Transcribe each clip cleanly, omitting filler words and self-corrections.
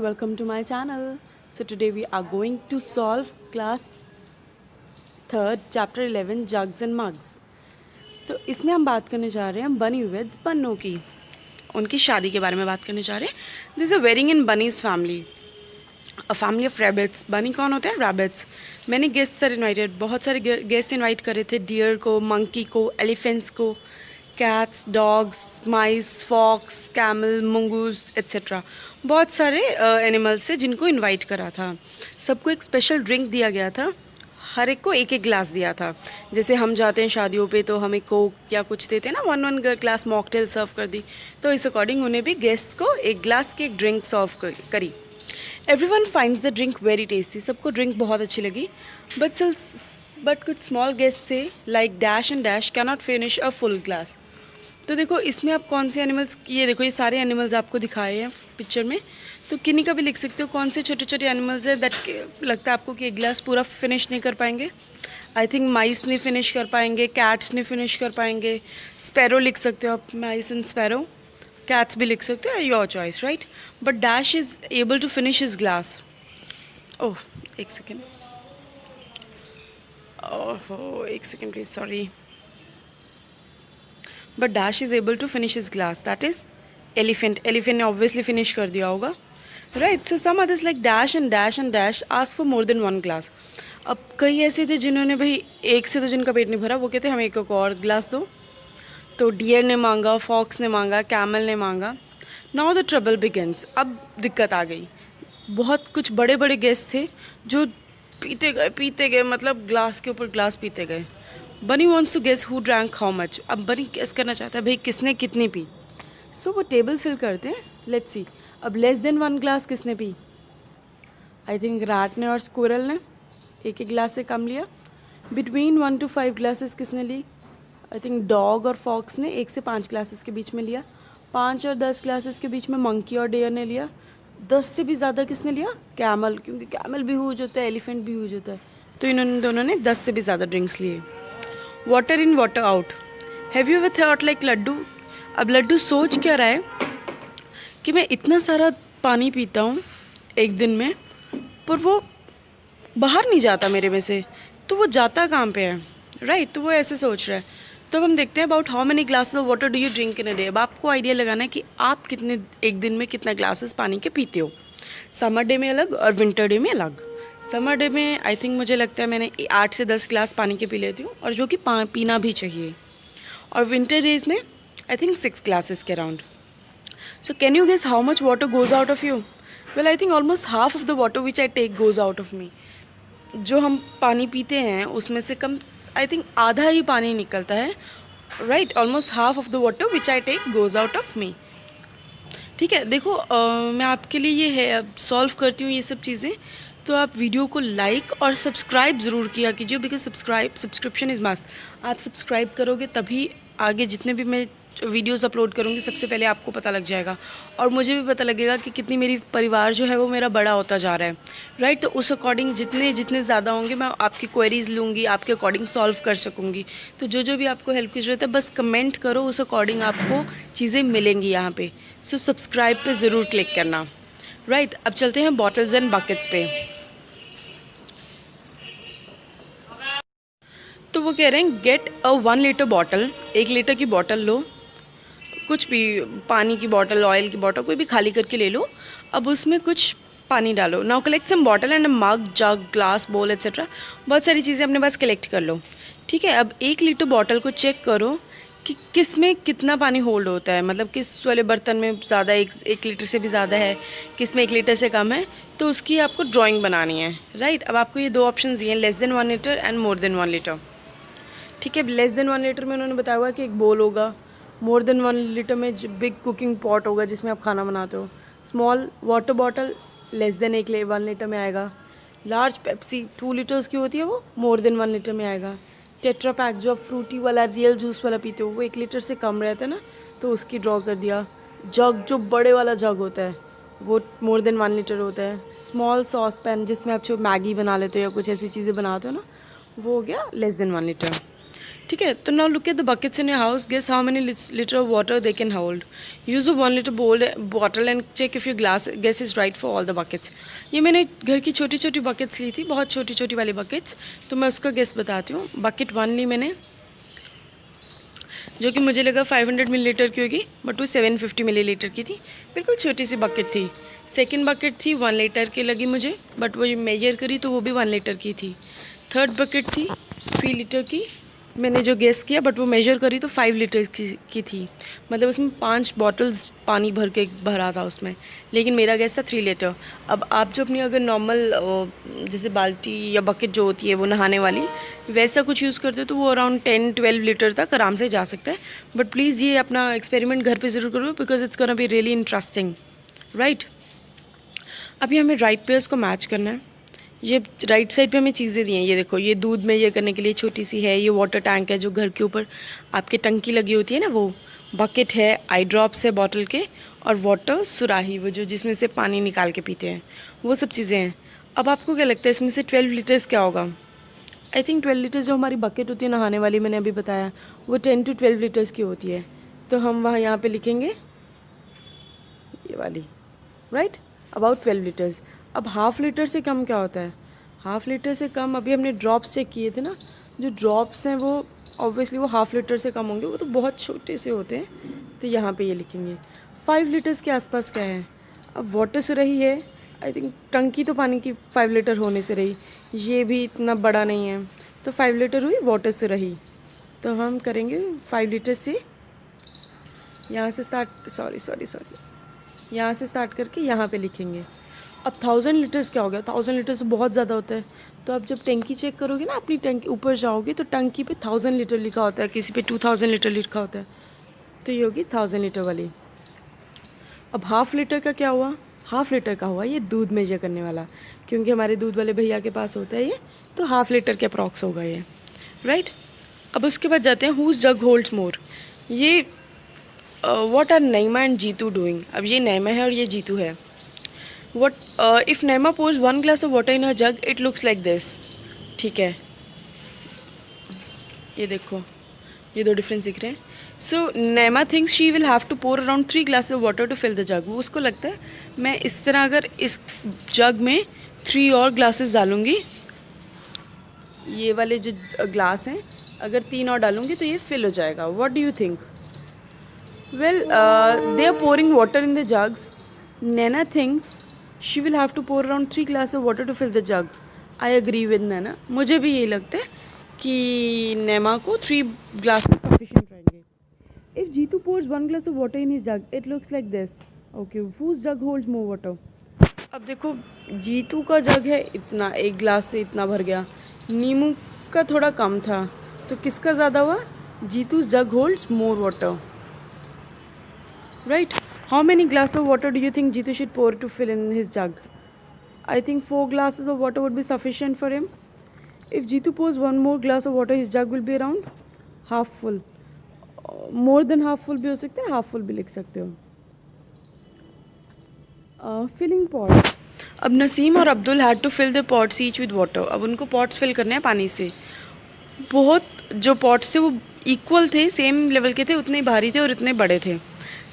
welcome to my channel. So today we are going to solve class 3rd chapter 11 jugs and mugs. तो इसमें हम बात करने जा रहे हैं बनी विद बन्नों की, उनकी शादी के बारे में बात करने जा रहे हैं. This a wedding in bunnies family, a family of rabbits. बनी कौन होते हैं? रैबिट्स. मैंने गेस्ट सर इन्वाइटेड, बहुत सारे गेस्ट इन्वाइट करे थे. डियर को, मंकी को, एलिफेंट्स को, कैट्स, डॉग्स, माइस, फॉक्स, कैमल, मंगूस एट्सेट्रा. बहुत सारे एनिमल्स से जिनको इनवाइट करा था. सबको एक स्पेशल ड्रिंक दिया गया था, हर एक को एक एक ग्लास दिया था. जैसे हम जाते हैं शादियों पे तो हमें कोक या कुछ देते हैं ना, वन ग्लास मॉकटेल सर्व कर दी. तो इस अकॉर्डिंग उन्हें भी गेस्ट को एक ग्लास की एक ड्रिंक सर्व करी. Everyone finds the drink very tasty. सबको ड्रिंक बहुत अच्छी लगी. बट कुछ स्मॉल गेस्ट से like dash and dash cannot finish a full glass. तो देखो इसमें आप कौन से एनिमल्स, ये देखो ये सारे एनिमल्स आपको दिखाए हैं पिक्चर में. तो किन्हीं का भी लिख सकते हो कौन से छोटे छोटे एनिमल्स है दैट लगता है आपको कि एक गिलास पूरा फिनिश नहीं कर पाएंगे. आई थिंक माइस नहीं फिनिश कर पाएंगे, कैट्स नहीं फिनिश कर पाएंगे. स्पैरो लिख सकते हो आप, माइस एंड स्पैरो. कैट्स भी लिख सकते हो, your choice, right. But dash is able to finish his glass. Oh एक सेकेंड, ओह एक second please, sorry. But dash is able to finish his glass, that is elephant. Elephant ने obviously finish कर दिया होगा, right. So some others like dash and dash and dash ask for more than one glass. अब कई ऐसे थे जिन्होंने भाई एक से तो जिनका पेट नहीं भरा, वो कहते हमें एक और ग्लास दो. तो डियर ने मांगा, फॉक्स ने मांगा, कैमल ने मांगा. Now the trouble begins. अब दिक्कत आ गई. बहुत कुछ बड़े बड़े गेस्ट थे जो पीते गए, मतलब ग्लास के ऊपर ग्लास पीते गए. Bunny wants to guess who drank how much. अब बनी गेस करना चाहता है भाई किसने कितनी पी. सो वो टेबल फिल करते हैं. Let's see. अब लेस देन वन ग्लास किसने पी? आई थिंक रैट ने और स्क्विरल ने एक एक ग्लास से कम लिया. बिटवीन 1 to 5 ग्लासेस किसने ली? आई थिंक डॉग और फॉक्स ने 1 से 5 ग्लासेस के बीच में लिया. 5 और 10 ग्लासेस के बीच में मंकी और डेयर ने लिया. 10 से भी ज़्यादा किसने लिया? कैमल, क्योंकि कैमल भी ह्यूज होता है, एलिफेंट भी ह्यूज होता है. तो इन्होंने दोनों ने 10 से भी ज़्यादा ड्रिंक्स लिए. Water in water out. Have you ever thought like Laddu? अब लड्डू सोच क्या रहा है कि मैं इतना सारा पानी पीता हूँ एक दिन में, पर वो बाहर नहीं जाता मेरे में से, तो वो जाता कहाँ पे है, राइट. तो वो ऐसे सोच रहा है. तो अब हम देखते हैं about how many glasses of water do you drink in a day. अब आपको आइडिया लगाना है कि आप कितने एक दिन में कितना ग्लासेस पानी के पीते हो. समर डे में अलग और विंटर डे में अलग. समर डे में आई थिंक मुझे लगता है मैंने 8 से 10 ग्लास पानी के पी लेती हूँ, और जो कि पीना भी चाहिए. और विंटर डेज में आई थिंक 6 ग्लासेस के around. So can you guess how much water goes out of you? Well I think almost half of the water which I take goes out of me. जो हम पानी पीते हैं उसमें से कम, I think आधा ही पानी निकलता है, right. Almost half of the water which I take goes out of me. ठीक है. देखो मैं आपके लिए ये है अब सॉल्व करती हूँ ये सब चीज़ें. तो आप वीडियो को लाइक और सब्सक्राइब ज़रूर किया कीजिए, बिकॉज सब्सक्रिप्शन इज़ मस्ट. आप सब्सक्राइब करोगे तभी आगे जितने भी मैं वीडियोस अपलोड करूँगी सबसे पहले आपको पता लग जाएगा, और मुझे भी पता लगेगा कि कितनी मेरी परिवार जो है वो मेरा बड़ा होता जा रहा है, राइट. तो उस अकॉर्डिंग जितने ज़्यादा होंगे मैं आपकी क्वेरीज़ लूँगी, आपके अकॉर्डिंग सॉल्व कर सकूँगी. तो जो भी आपको हेल्प की ज़रूरत है बस कमेंट करो, उस अकॉर्डिंग आपको चीज़ें मिलेंगी यहाँ पे. सो सब्सक्राइब पे ज़रूर क्लिक करना, राइट. अब चलते हैं बॉटल्स एंड बकेट्स पे. तो वो कह रहे हैं get a 1 litre bottle. 1 litre की बॉटल लो, कुछ भी, पानी की बॉटल, ऑयल की बॉटल, कोई भी खाली करके ले लो. अब उसमें कुछ पानी डालो. Now collect some bottle and mug, jug, glass, bowl etcetera. बहुत सारी चीज़ें अपने पास कलेक्ट कर लो, ठीक है. अब 1 लीटर बॉटल को चेक करो कि किस में कितना पानी होल्ड होता है, मतलब किस वाले बर्तन में ज़्यादा, एक लीटर से भी ज़्यादा है, किस में 1 लीटर से कम है. तो उसकी आपको ड्राइंग बनानी है, राइट. अब आपको ये 2 ऑप्शन दिए हैं, less than 1 litre and more than 1 litre. ठीक है. लेस देन 1 लीटर में उन्होंने बताया हुआ कि एक बोल होगा. मोर देन 1 लीटर में बिग कुकिंग पॉट होगा जिसमें आप खाना बनाते हो. Small water bottle less than 1 litre में आएगा. लार्ज पेप्सी 2 लीटर्स की होती है, वो मोर देन 1 लीटर में आएगा. टेट्रा पैक जो आप फ्रूटी वाला रियल जूस वाला पीते हो वो 1 लीटर से कम रहता है ना, तो उसकी ड्रॉ कर दिया. जग जो बड़े वाला जग होता है वो मोर देन 1 लीटर होता है. स्मॉल सॉस पैन जिसमें आप जो मैगी बना लेते हो या कुछ ऐसी चीज़ें बनाते हो ना, वो हो गया लेस देन 1 लीटर. ठीक है, तो now look at the buckets in your house, guess how many litre of water they can hold. Use a 1 litre bottle and check if your glass guess is right for all the buckets. ये मैंने घर की छोटी छोटी buckets ली थी, बहुत छोटी छोटी वाली बकेट्स, तो मैं उसका गेस बताती हूँ। बकेट 1 ली मैंने, जो कि मुझे लगा 500 मिलीलीटर की होगी, बट वो 750 मिलीलीटर की थी, बिल्कुल छोटी सी बकेट थी। सेकंड बकेट थी 1 लीटर की लगी मुझे, बट वो मेजर करी तो वो भी 1 लीटर की थी। थर्ड बकेट थी 3 लीटर की, मैंने जो गेस किया, बट वो मेजर करी तो 5 लीटर की थी, मतलब उसमें 5 बॉटल्स पानी भर के भरा था उसमें, लेकिन मेरा गेस था 3 लीटर। अब आप जो अपनी अगर नॉर्मल जैसे बाल्टी या बकेट जो होती है वो नहाने वाली, वैसा कुछ यूज़ करते हो तो वो अराउंड 10-12 लीटर तक आराम से जा सकता है। बट प्लीज़ ये अपना एक्सपेरिमेंट घर पे ज़रूर करो, because it's gonna be really interesting, right. अभी हमें राइट पेयर्स को मैच करना है। ये राइट साइड पे हमें चीज़ें दी हैं, ये देखो, ये दूध में ये करने के लिए छोटी सी है, ये वाटर टैंक है जो घर के ऊपर आपके टंकी लगी होती है ना, वो बकेट है, आई ड्रॉप्स है बॉटल के, और वाटर सुराही, वो जो जिसमें से पानी निकाल के पीते हैं, वो सब चीज़ें हैं। अब आपको क्या लगता है इसमें से 12 लीटर्स क्या होगा? आई थिंक 12 लीटर्स जो हमारी बकेट होती है नहाने वाली, मैंने अभी बताया, वो 10 to 12 लीटर्स की होती है। तो हम वहाँ यहाँ पे लिखेंगे ये वाली, राइट, अबाउट 12 लीटर्स। अब हाफ लीटर से कम क्या होता है? हाफ लीटर से कम, अभी हमने ड्रॉप्स चेक किए थे ना, जो ड्रॉप्स हैं वो ऑब्वियसली वो हाफ लीटर से कम होंगे, वो तो बहुत छोटे से होते हैं, तो यहाँ पे ये लिखेंगे। 5 लीटर्स के आसपास क्या है? अब वाटर से रही है, आई थिंक टंकी तो पानी की 5 लीटर होने से रही, ये भी इतना बड़ा नहीं है, तो 5 लीटर हुई वाटर से रही, तो हम करेंगे 5 लीटर से यहाँ से स्टार्ट, सॉरी यहाँ से स्टार्ट करके यहाँ पे लिखेंगे। अब 1000 लीटर्स क्या हो गया? 1000 लीटर्स तो बहुत ज़्यादा होता है, तो आप जब टंकी चेक करोगे ना, अपनी टंकी ऊपर जाओगे तो टंकी पे 1000 लीटर लिखा होता है, किसी पे 2000 लीटर लिखा होता है, तो ये होगी 1000 लीटर वाली। अब हाफ लीटर का क्या हुआ? हाफ लीटर का हुआ ये दूध मेजर करने वाला, क्योंकि हमारे दूध वाले भैया के पास होता है ये, तो हाफ लीटर के अप्रॉक्स होगा ये, राइट। अब उसके बाद जाते हैं हुज जग होल्ड्स मोर। ये what are Naima and Jitu doing. अब ये नईमा है और ये जीतू है। What if Naima pours 1 glass of water in a jug, it looks like this, ठीक है, ये देखो, ये दो डिफरेंस दिख रहे हैं। So Naima thinks she will have to pour around 3 glass of water to fill the jug. वो उसको लगता है मैं इस तरह अगर इस जग में 3 और ग्लासेस डालूंगी, ये वाले जो ग्लास हैं, अगर 3 और डालूंगी तो ये फिल हो जाएगा। What do you think? Well, they are pouring water in the jugs. Nana thinks she will have to pour around 3 glasses of water to fill the jug. I agree with Nana. मुझे भी यही लगता है कि नेमा को 3 glasses sufficient रहेंगे. If Jeetu pours 1 glass of water in his jug, it looks like this. Okay, whose jug holds more water? अब देखो, जीतू का जग है इतना, 1 ग्लास से इतना भर गया, नीमू का थोड़ा कम था, तो किसका ज़्यादा हुआ? जीतू's jug holds more water. Right? How many glasses of water do you think Jeetu should pour to fill in his jug? I think 4 glasses of water would be sufficient for him. If Jeetu pours 1 more glass of water, his jug will be around half full. More than half full भी हो सकता है, half full भी लिख सकते हो. Filling pots. अब नसीम और Abdul had to fill their pots each with water. अब उनको pots fill करने हैं पानी से. बहुत जो pots थे वो equal थे, same level के थे, उतने भारी थे और इतने बड़े थे.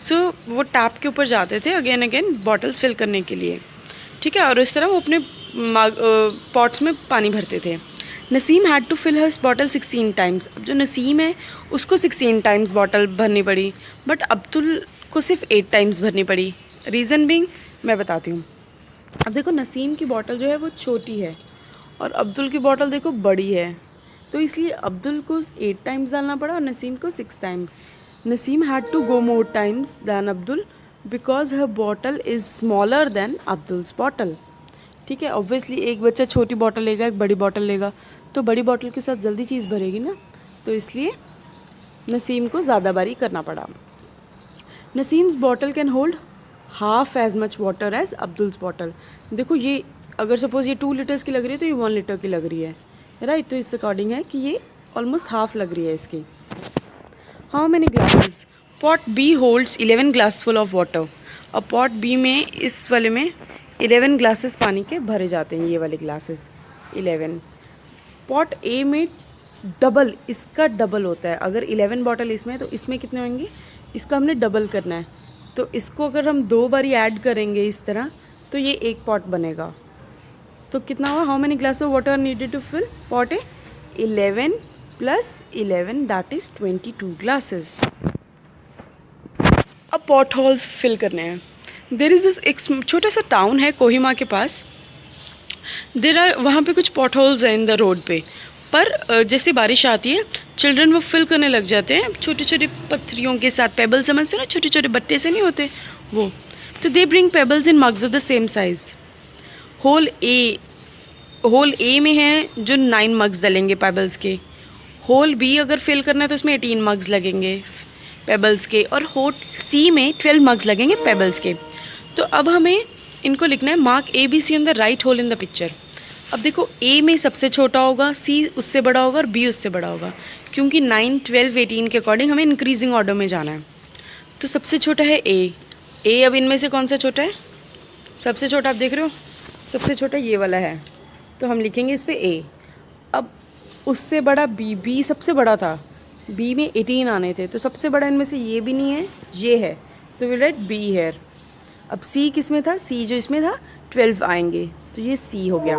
सो वो टैप के ऊपर जाते थे अगेन बॉटल्स फिल करने के लिए, ठीक है, और इस तरह वो अपने पॉट्स में पानी भरते थे. Naseem had to fill hers bottle 16 times. अब जो नसीम है उसको 16 टाइम्स बॉटल भरनी पड़ी, बट अब्दुल को सिर्फ 8 टाइम्स भरनी पड़ी. रीज़न बीइंग मैं बताती हूँ. अब देखो, नसीम की बॉटल जो है वो छोटी है और अब्दुल की बॉटल देखो बड़ी है, तो इसलिए अब्दुल को 8 टाइम्स डालना पड़ा और नसीम को 6 times. Naseem had to go more times than Abdul because her bottle is smaller than Abdul's bottle. ठीक है, ऑब्वियसली एक बच्चा छोटी बॉटल लेगा, एक बड़ी बॉटल लेगा, तो बड़ी बॉटल के साथ जल्दी चीज़ भरेगी ना, तो इसलिए नसीम को ज़्यादा बारी करना पड़ा. Naseem's bottle can hold half as much water as Abdul's bottle. देखो, ये अगर सपोज ये 2 लीटर्स की लग रही है तो ये 1 लीटर की लग रही है, राइट. तो इस अकॉर्डिंग है कि ये ऑलमोस्ट हाफ लग रही है इसकी. How many glasses? Pot B holds 11 glass full of water. और पॉट B में, इस वाले में 11 ग्लासेस पानी के भरे जाते हैं, ये वाले ग्लासेस 11. पॉट A में डबल, इसका डबल होता है। अगर 11 बॉटल इसमें है तो इसमें कितने होंगे, इसका हमने डबल करना है। तो इसको अगर हम 2 बारी ऐड करेंगे इस तरह तो ये 1 पॉट बनेगा। तो कितना हुआ, how many glass of water needed to fill pot है 11 + 11 दैट इज़ 22 ग्लासेस। अब पॉट होल्स फिल करने हैं। देर इज़ एक छोटा सा टाउन है कोहिमा के पास, वहाँ पे कुछ पॉट होल्स हैं इन द रोड पे। पर जैसे बारिश आती है चिल्ड्रन वो फिल करने लग जाते हैं छोटे छोटे पत्थरियों के साथ। पेबल समझते हो ना, छोटे छोटे बट्टे से नहीं होते वो। तो they bring pebbles in mugs of the same size. Hole A में है जो 9 मग्स डलेंगे पेबल्स के। होल बी अगर फिल करना है तो उसमें 18 मग्स लगेंगे पेबल्स के, और होल सी में 12 मग्स लगेंगे पेबल्स के। तो अब हमें इनको लिखना है mark ABC on the right hole in the picture. अब देखो A में सबसे छोटा होगा, C उससे बड़ा होगा और B उससे बड़ा होगा, क्योंकि 9, 12, 18 के अकॉर्डिंग हमें इंक्रीजिंग ऑर्डर में जाना है। तो सबसे छोटा है A। अब इनमें से कौन सा छोटा है, सबसे छोटा आप देख रहे हो, सबसे छोटा ये वाला है, तो हम लिखेंगे इस पर A। अब उससे बड़ा B सबसे बड़ा था, B में 18 आने थे, तो सबसे बड़ा इनमें से ये भी नहीं है, ये है, तो विल राइट B हेयर। अब C किस में था, C जो इसमें था 12 आएंगे, तो ये C हो गया,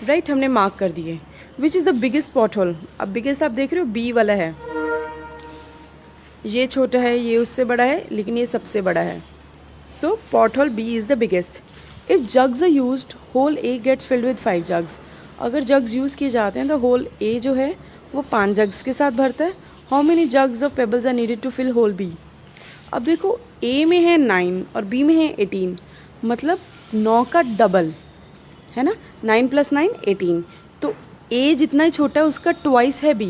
राइट हमने मार्क कर दिए। Which is the biggest pot hole, अब बिगेस्ट आप देख रहे हो B वाला है, ये छोटा है, ये उससे बड़ा है, लेकिन ये सबसे बड़ा है। So pot hole B is the biggest. If jugs are used hole A gets filled with 5 jugs. अगर जग्स यूज़ किए जाते हैं तो होल A जो है वो 5 जग्स के साथ भरता है। How many jugs of pebbles are needed to fill hole B। अब देखो A में है 9 और B में है 18, मतलब 9 का डबल है ना, 9 + 9 18। तो A जितना ही छोटा है उसका ट्वाइस है B,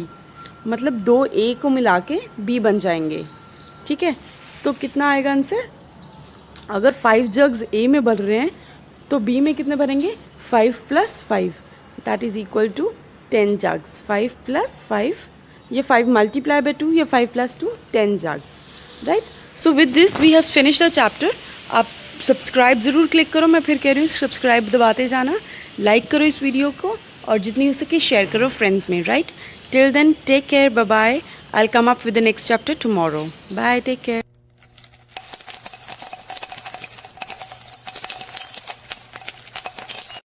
मतलब 2 A को मिला के B बन जाएंगे, ठीक है। तो कितना आएगा आंसर, अगर 5 जग्स A में भर रहे हैं तो B में कितने भरेंगे, 5 + 5 that is equal to 10 jugs. 5 + 5, ये 5 मल्टीप्लाई बाय 2, ये 5 + 2 10 jugs, right. So with this we have finish the chapter. आप सब्सक्राइब ज़रूर क्लिक करो, मैं फिर कह रही हूँ सब्सक्राइब दबाते जाना, लाइक करो इस वीडियो को, और जितनी हो सके शेयर करो फ्रेंड्स में, right. Till then take care, bye bye. I will come up with the next chapter tomorrow. Bye, take care.